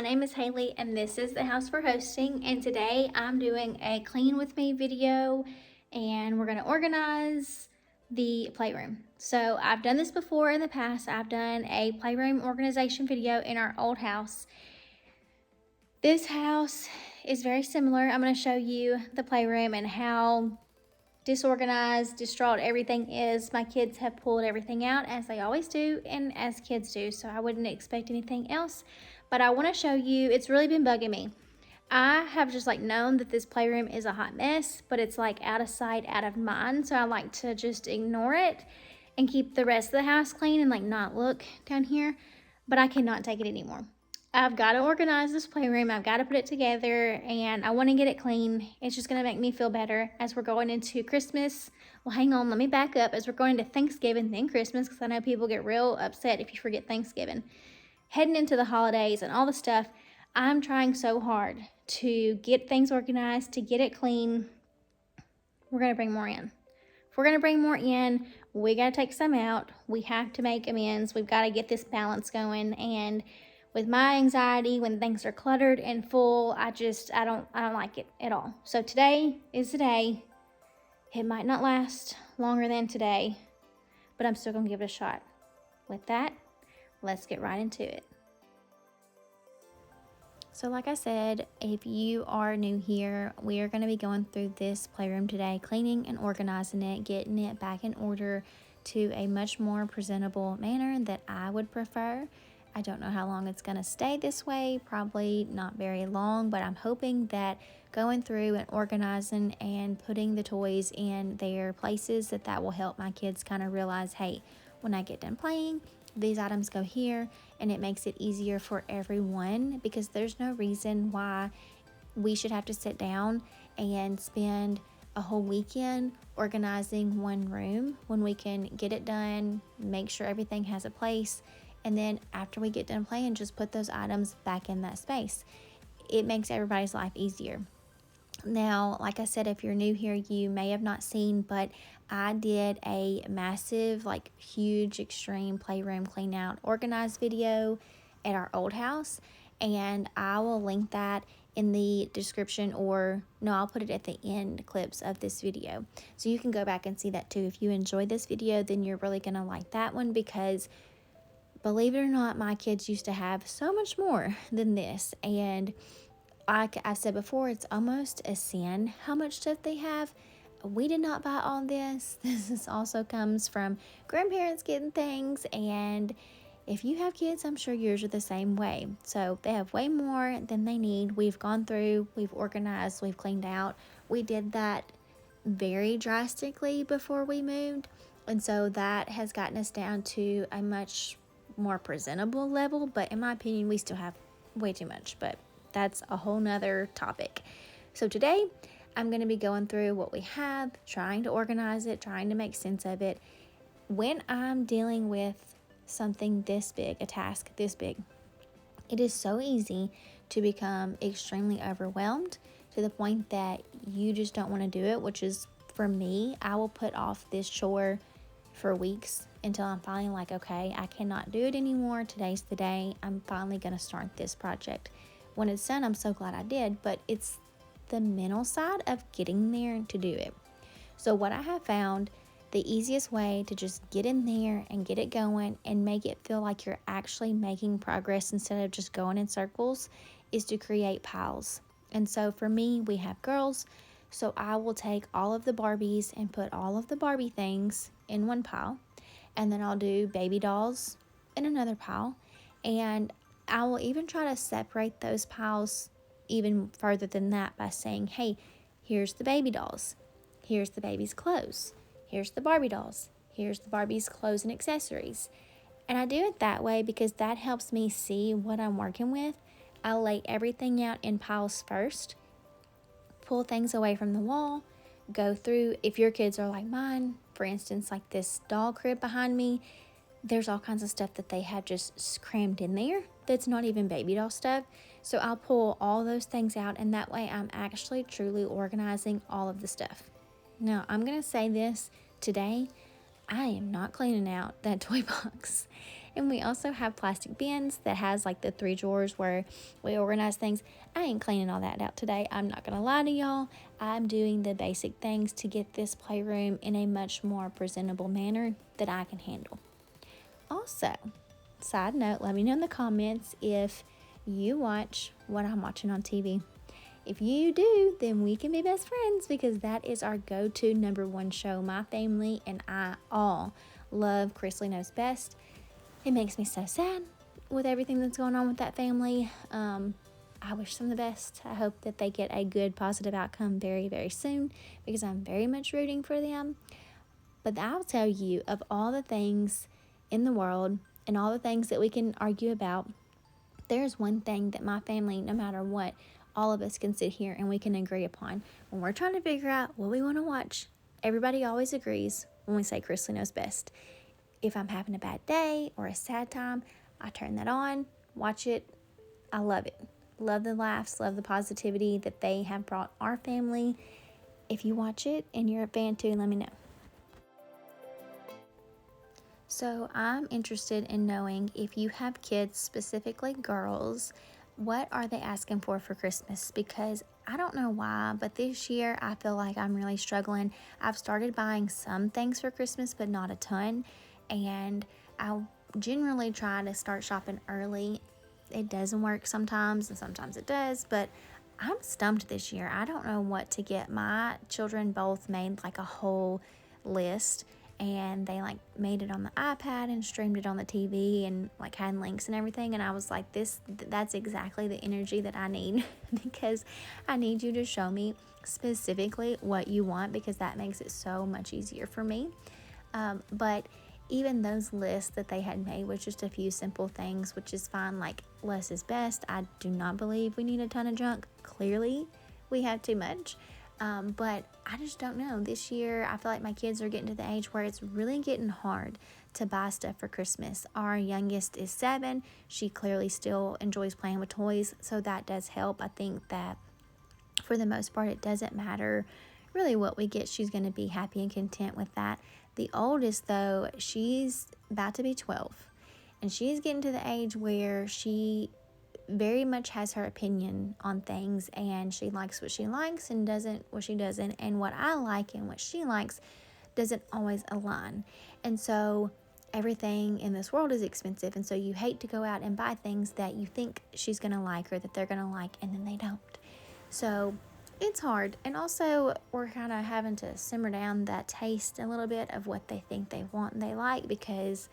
my name is Haley and this is the house for hosting, and today I'm doing a clean with me video and we're going to organize the playroom. So I've done this before in the past. I've done a playroom organization video in our old house. This house is very similar. I'm going to show you the playroom and how disorganized, distraught everything is. My kids have pulled everything out as they always do and as kids do, so I wouldn't expect anything else. But I want to show you, it's really been bugging me. I have just known that this playroom is a hot mess, but it's out of sight, out of mind, so I like to just ignore it and keep the rest of the house clean and not look down here. But I cannot take it anymore. I've got to organize this playroom. I've got to put it together and I want to get it clean. It's just going to make me feel better as we're going into Christmas. Well, hang on, let me back up. As we're going into Thanksgiving, then Christmas, because I know people get real upset if you forget Thanksgiving. Heading into the holidays and all the stuff, I'm trying so hard to get things organized, to get it clean. We're going to bring more in. If we're going to bring more in, we got to take some out. We have to make amends. We've got to get this balance going. And with my anxiety, when things are cluttered and full, I don't like it at all. So today is the day. It might not last longer than today, but I'm still gonna give it a shot. With that, let's get right into it. So like I said, if you are new here, we are going to be going through this playroom today, cleaning and organizing it, getting it back in order to a much more presentable manner that I would prefer. I don't know how long it's going to stay this way, probably not very long, but I'm hoping that going through and organizing and putting the toys in their places, that will help my kids kind of realize, hey, when I get done playing, these items go here, and it makes it easier for everyone, because there's no reason why we should have to sit down and spend a whole weekend organizing one room when we can get it done, make sure everything has a place, and then after we get done playing, just put those items back in that space. It makes everybody's life easier. Now, like I said, if you're new here, you may have not seen, but I did a massive, huge, extreme playroom clean out, organized video at our old house, and I will link that in the description, or no, I'll put it at the end clips of this video. So you can go back and see that too. If you enjoyed this video, then you're really gonna like that one, because believe it or not, my kids used to have so much more than this. And like I said before, it's almost a sin how much stuff they have. We did not buy all this. This also comes from grandparents getting things. And if you have kids, I'm sure yours are the same way. So they have way more than they need. We've gone through, we've organized, we've cleaned out. We did that very drastically before we moved. And so that has gotten us down to a much more presentable level, but in my opinion, we still have way too much, but that's a whole nother topic. So today I'm going to be going through what we have, trying to organize it, trying to make sense of it. When I'm dealing with something this big, a task this big, it is so easy to become extremely overwhelmed to the point that you just don't want to do it, which is, for me, I will put off this chore for weeks until I'm finally okay, I cannot do it anymore. Today's the day. I'm finally going to start this project. When it's done, I'm so glad I did, but it's the mental side of getting there to do it. So what I have found, the easiest way to just get in there and get it going and make it feel like you're actually making progress instead of just going in circles, is to create piles. And so for me, we have girls, so I will take all of the Barbies and put all of the Barbie things in one pile. And then I'll do baby dolls in another pile. And I will even try to separate those piles even further than that by saying, hey, here's the baby dolls. Here's the baby's clothes. Here's the Barbie dolls. Here's the Barbie's clothes and accessories. And I do it that way because that helps me see what I'm working with. I'll lay everything out in piles first, pull things away from the wall, go through. If your kids are like mine, for instance, like this doll crib behind me, there's all kinds of stuff that they have just crammed in there that's not even baby doll stuff. So I'll pull all those things out, and that way I'm actually truly organizing all of the stuff. Now, I'm going to say this today, I am not cleaning out that toy box. And we also have plastic bins that has like the 3 drawers where we organize things. I ain't cleaning all that out today. I'm not going to lie to y'all. I'm doing the basic things to get this playroom in a much more presentable manner that I can handle. Also, side note, let me know in the comments if you watch what I'm watching on TV. If you do, then we can be best friends, because that is our go-to #1 show. My family and I all love Chrisley Knows Best. It makes me so sad with everything that's going on with that family. I wish them the best. I hope that they get a good, positive outcome very, very soon, because I'm very much rooting for them. But I'll tell you, of all the things in the world and all the things that we can argue about, there's one thing that my family, no matter what, all of us can sit here and we can agree upon. When we're trying to figure out what we want to watch, everybody always agrees when we say Chrisley Knows Best. If I'm having a bad day or a sad time, I turn that on, watch it. I love it. Love the laughs, love the positivity that they have brought our family. If you watch it and you're a fan too, let me know. So I'm interested in knowing, if you have kids, specifically girls, what are they asking for Christmas? Because I don't know why, but this year I feel like I'm really struggling. I've started buying some things for Christmas, but not a ton. And I generally try to start shopping early. It doesn't work sometimes, and sometimes it does, but I'm stumped this year. I don't know what to get. My children both made like a whole list, and they like made it on the iPad and streamed it on the TV and like had links and everything. And I was like, that's exactly the energy that I need because I need you to show me specifically what you want, because that makes it so much easier for me. But even those lists that they had made was just a few simple things, which is fine. Like, less is best. I do not believe we need a ton of junk. Clearly, we have too much. But I just don't know. This year, I feel like my kids are getting to the age where it's really getting hard to buy stuff for Christmas. Our youngest is 7. She clearly still enjoys playing with toys, so that does help. I think that for the most part, it doesn't matter really what we get. She's going to be happy and content with that. The oldest, though, she's about to be 12, and she's getting to the age where she very much has her opinion on things, and she likes what she likes and doesn't what she doesn't, and what I like and what she likes doesn't always align. And so everything in this world is expensive, and so you hate to go out and buy things that you think she's going to like or that they're going to like, and then they don't. So it's hard. And also, we're kind of having to simmer down that taste a little bit of what they think they want and they like, because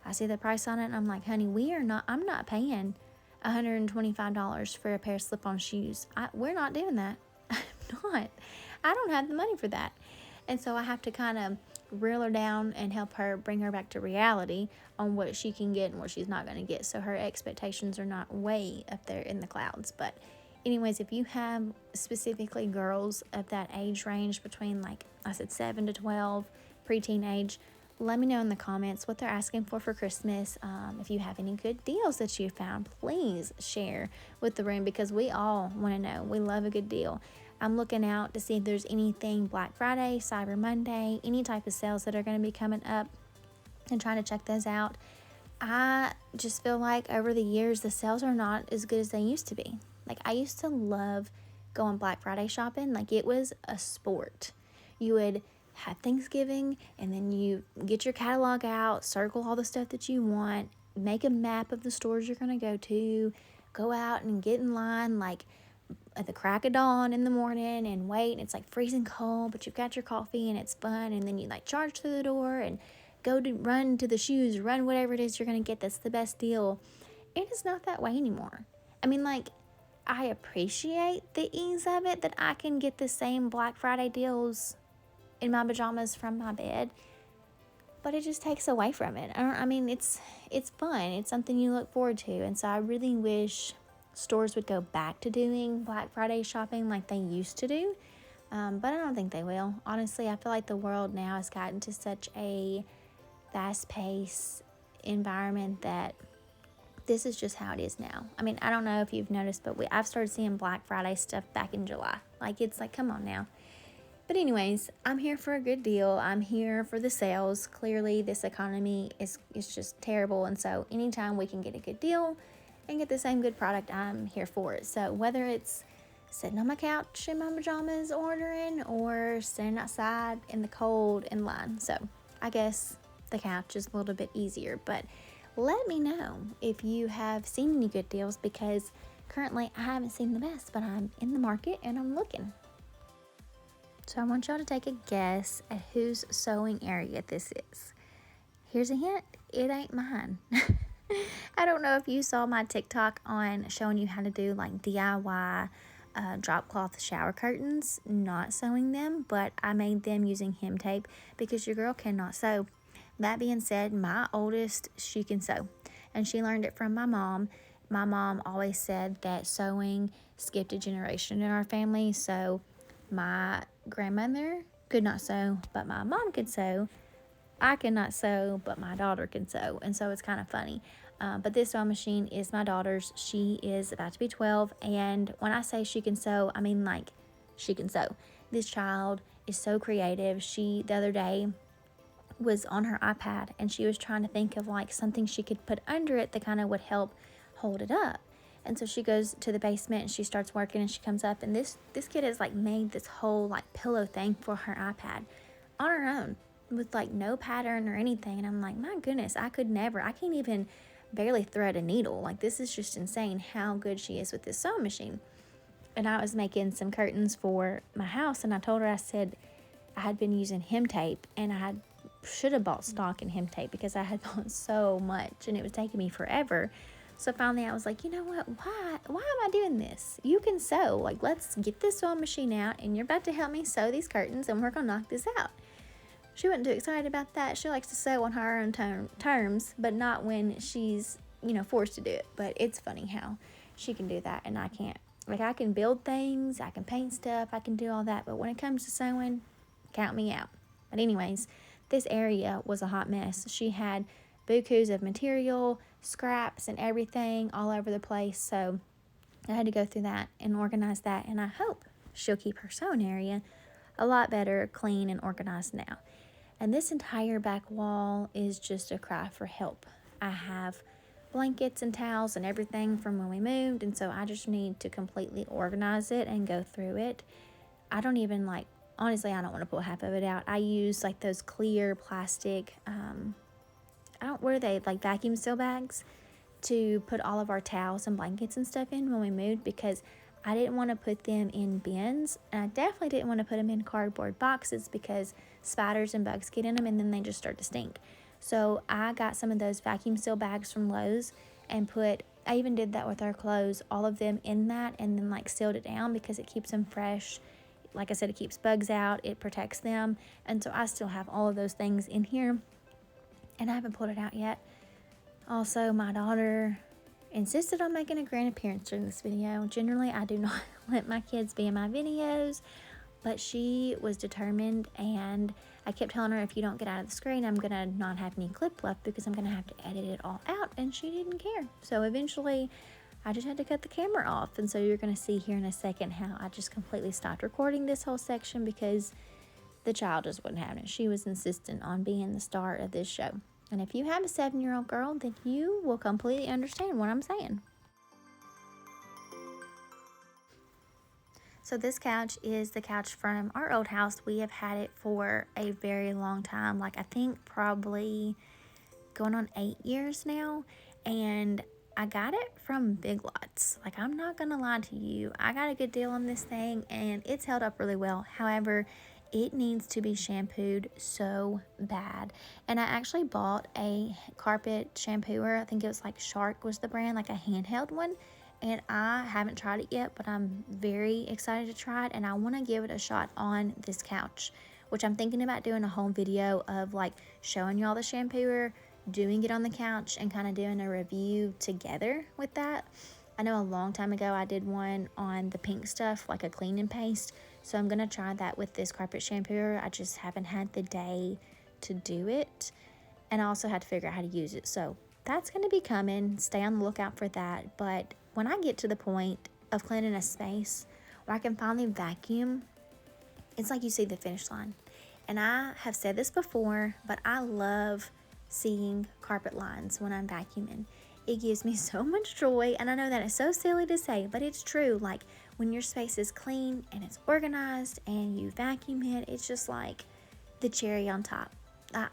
I see the price on it and I'm like, honey, I'm not paying $125 for a pair of slip-on shoes. We're not doing that. I'm not. I don't have the money for that. And so I have to kind of reel her down and help her, bring her back to reality on what she can get and what she's not going to get, so her expectations are not way up there in the clouds. But anyways, if you have specifically girls of that age range between, like I said, 7 to 12, preteen age, let me know in the comments what they're asking for Christmas. If you have any good deals that you found, please share with the room, because we all want to know. We love a good deal. I'm looking out to see if there's anything Black Friday, Cyber Monday, any type of sales that are going to be coming up, and trying to check those out. I just feel like over the years, the sales are not as good as they used to be. Like, I used to love going Black Friday shopping. Like, it was a sport. You would have Thanksgiving, and then you get your catalog out, circle all the stuff that you want, make a map of the stores you're going to go out and get in line like at the crack of dawn in the morning and wait, and it's like freezing cold, but you've got your coffee and it's fun, and then you like charge through the door and run to the shoes, run whatever it is you're going to get that's the best deal. It is not that way anymore. I mean, like, I appreciate the ease of it, that I can get the same Black Friday deals in my pajamas from my bed, but it just takes away from it. I mean, it's fun. It's something you look forward to, and so I really wish stores would go back to doing Black Friday shopping like they used to do, but I don't think they will. Honestly, I feel like the world now has gotten to such a fast-paced environment that this is just how it is now. I mean, I don't know if you've noticed, but I've started seeing Black Friday stuff back in July. Like, it's like, come on now. But anyways, I'm here for a good deal. I'm here for the sales. Clearly, this economy is just terrible. And so anytime we can get a good deal and get the same good product, I'm here for it. So whether it's sitting on my couch in my pajamas ordering or standing outside in the cold in line. So I guess the couch is a little bit easier. But let me know if you have seen any good deals, because currently I haven't seen the best, but I'm in the market and I'm looking. So I want y'all to take a guess at whose sewing area this is. Here's a hint, it ain't mine. I don't know if you saw my TikTok on showing you how to do like DIY drop cloth shower curtains, not sewing them, but I made them using hem tape because your girl cannot sew. That being said, my oldest, she can sew, and she learned it from my mom. My mom always said that sewing skipped a generation in our family, so my grandmother could not sew, but my mom could sew. I cannot sew, but my daughter can sew, and so it's kind of funny. But this sewing machine is my daughter's. She is about to be 12, and when I say she can sew, I mean like she can sew. This child is so creative. She, the other day, was on her iPad, and she was trying to think of like something she could put under it that kind of would help hold it up. And so she goes to the basement and she starts working, and she comes up, and this kid has like made this whole like pillow thing for her iPad on her own with like no pattern or anything. And I'm like, my goodness, I could never. I can't even barely thread a needle. Like, this is just insane how good she is with this sewing machine. And I was making some curtains for my house, and I told her, I said I had been using hem tape, and I should have bought stock in hem tape because I had bought so much and it was taking me forever. So finally I was like, you know what, why am I doing this? You can sew. Like, let's get this sewing machine out, and you're about to help me sew these curtains, and we're gonna knock this out. She wasn't too excited about that. She likes to sew on her own terms, but not when she's, forced to do it. But it's funny how she can do that and I can't. Like, I can build things, I can paint stuff, I can do all that, but when it comes to sewing, count me out. But anyways, this area was a hot mess. She had bukus of material, scraps, and everything all over the place. So I had to go through that and organize that. And I hope she'll keep her sewing area a lot better, clean, and organized now. And this entire back wall is just a cry for help. I have blankets and towels and everything from when we moved. And so I just need to completely organize it and go through it. I don't even honestly, I don't want to pull half of it out. I use like those clear plastic, what are they, like vacuum seal bags to put all of our towels and blankets and stuff in when we moved, because I didn't want to put them in bins, and I definitely didn't want to put them in cardboard boxes because spiders and bugs get in them and then they just start to stink. So I got some of those vacuum seal bags from Lowe's and I even did that with our clothes, all of them in that, and then sealed it down because it keeps them fresh. Like I said, it keeps bugs out, it protects them, and so I still have all of those things in here, and I haven't pulled it out yet. Also, my daughter insisted on making a grand appearance during this video. Generally, I do not let my kids be in my videos, but she was determined, and I kept telling her, if you don't get out of the screen, I'm gonna not have any clip left because I'm gonna have to edit it all out, and she didn't care. So eventually I just had to cut the camera off, and so you're gonna see here in a second how I just completely stopped recording this whole section because the child just wasn't having it. She was insistent on being the star of this show. And if you have a 7-year-old girl, then you will completely understand what I'm saying. So this couch is the couch from our old house. We have had it for a very long time. I think probably going on 8 years now. And I got it from Big Lots. I'm not going to lie to you. I got a good deal on this thing and it's held up really well. However, it needs to be shampooed so bad. And I actually bought a carpet shampooer. I think it was Shark was the brand, a handheld one. And I haven't tried it yet, but I'm very excited to try it. And I want to give it a shot on this couch, which I'm thinking about doing a home video of showing y'all the shampooer, doing it on the couch, and kind of doing a review together with that. I know a long time ago I did one on the pink stuff, like a cleaning paste. So I'm going to try that with this carpet shampooer. I just haven't had the day to do it. And I also had to figure out how to use it. So that's going to be coming. Stay on the lookout for that. But when I get to the point of cleaning a space where I can finally vacuum it's like you see the finish line. And I have said this before, but I love seeing carpet lines when I'm vacuuming. It gives me so much joy, and I know that it's so silly to say, but it's true. Like when your space is clean and it's organized and you vacuum it, it's just like the cherry on top,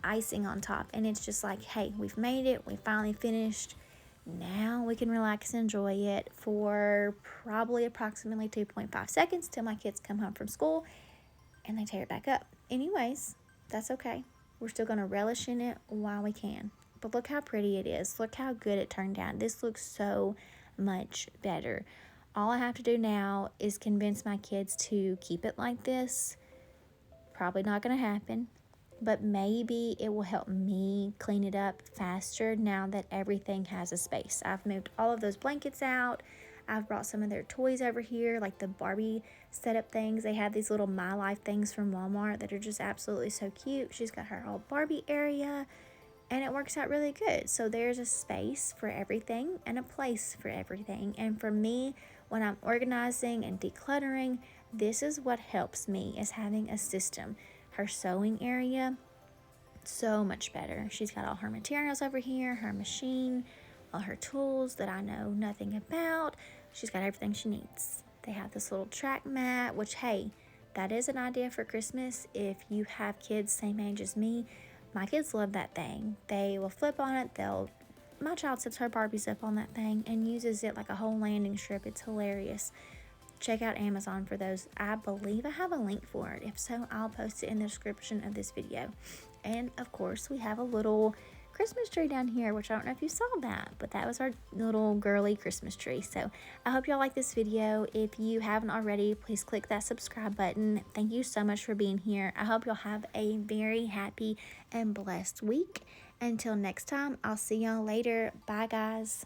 icing on top. And it's just like, hey, we've made it, we finally finished. Now we can relax and enjoy it for probably approximately 2.5 seconds till my kids come home from school and they tear it back up. Anyways, that's okay. We're still going to relish in it while we can. But look how pretty it is. Look how good it turned out. This looks so much better. All I have to do now is convince my kids to keep it like this. Probably not going to happen, but maybe it will help me clean it up faster now that everything has a space. I've moved all of those blankets out. I've brought some of their toys over here, like the Barbie setup things. They have these little My Life things from Walmart that are just absolutely so cute. She's got her whole Barbie area, and it works out really good. So there's a space for everything and a place for everything. And for me, when I'm organizing and decluttering, this is what helps me, is having a system. Her sewing area, so much better. She's got all her materials over here, her machine, all her tools that I know nothing about. She's got everything she needs. They have this little track mat, which, hey, that is an idea for Christmas. If you have kids same age as me, my kids love that thing. They will flip on it. My child sets her Barbies up on that thing and uses it like a whole landing strip. It's hilarious. Check out Amazon for those. I believe I have a link for it. If so, I'll post it in the description of this video. And of course, we have a little Christmas tree down here, which I don't know if you saw that, but that was our little girly Christmas tree. So I hope y'all like this video. If you haven't already, please click that subscribe button. Thank you so much for being here. I hope y'all have a very happy and blessed week. Until next time, I'll see y'all later. Bye, guys.